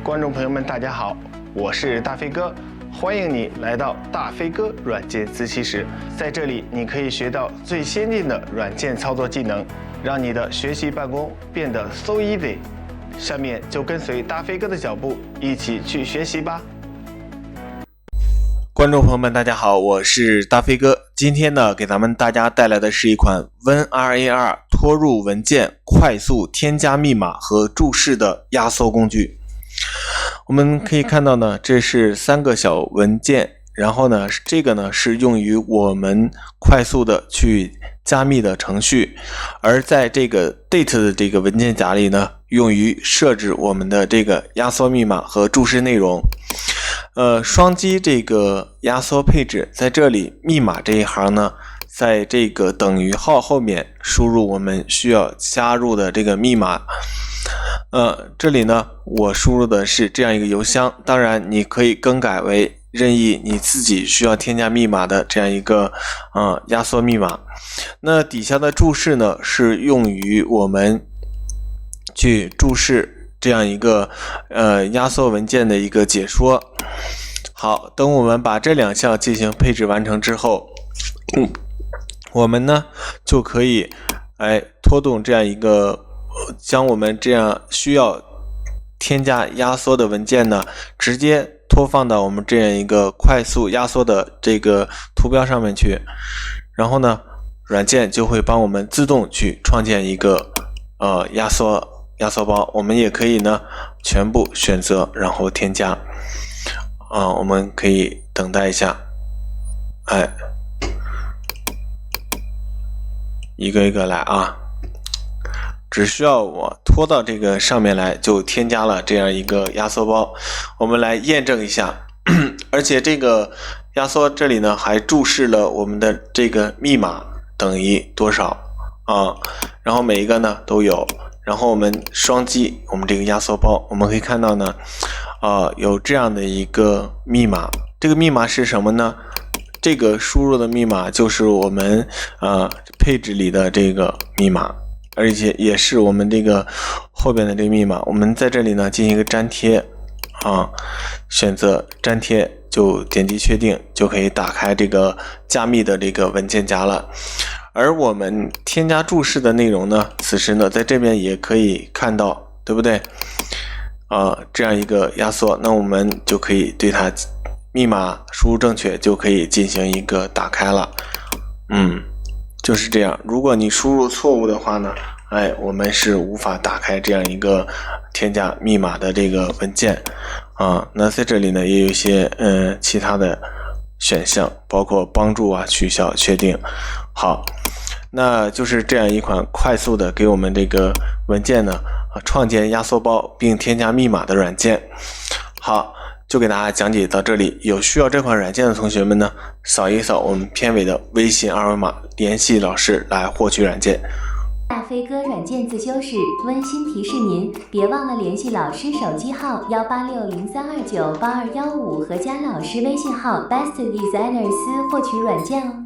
观众朋友们，大家好，我是大飞哥，欢迎你来到大飞哥软件自习室。在这里，你可以学到最先进的软件操作技能，让你的学习办公变得 so easy。下面就跟随大飞哥的脚步，一起去学习吧。观众朋友们，大家好，我是大飞哥。今天呢，给咱们大家带来的是一款 WinRAR 拖入文件快速添加密码和注释的压缩工具。我们可以看到呢，这是3个小文件，然后呢，这个呢是用于我们快速的去加密的程序，而在这个 date 的这个文件夹里呢，用于设置我们的这个压缩密码和注释内容。双击这个压缩配置，在这里密码这一行呢，在这个等于号后面输入我们需要加入的这个密码。这里呢，我输入的是这样一个邮箱，当然你可以更改为任意你自己需要添加密码的这样一个压缩密码。那底下的注释呢，是用于我们去注释这样一个压缩文件的一个解说。好，等我们把这2项进行配置完成之后，我们呢就可以拖动这样一个将我们这样需要添加压缩的文件呢，直接拖放到我们这样一个快速压缩的这个图标上面去，然后呢，软件就会帮我们自动去创建一个压缩包。我们也可以呢全部选择，然后添加。我们可以等待一下，一个一个来啊。只需要我拖到这个上面来，就添加了这样一个压缩包。我们来验证一下，而且这个压缩这里呢还注释了我们的这个密码等于多少啊，然后每一个呢都有。然后我们双击我们这个压缩包，我们可以看到呢，有这样的一个密码。这个密码是什么呢？这个输入的密码就是我们配置里的这个密码，而且也是我们这个后边的这个密码。我们在这里呢进行一个粘贴选择粘贴，就点击确定，就可以打开这个加密的这个文件夹了。而我们添加注释的内容呢，此时呢在这边也可以看到，对不对？这样一个压缩，那我们就可以对它密码输入正确，就可以进行一个打开了。就是这样。如果你输入错误的话呢，我们是无法打开这样一个添加密码的这个文件那在这里呢也有一些其他的选项，包括帮助取消、确定。好，那就是这样一款快速的给我们这个文件呢创建压缩包并添加密码的软件。好，就给大家讲解到这里。有需要这款软件的同学们呢，扫一扫我们片尾的微信二维码，联系老师来获取软件。大飞哥软件自修室温馨提示您，别忘了联系老师手机号18603298215和加老师微信号 bestdesigners 获取软件哦。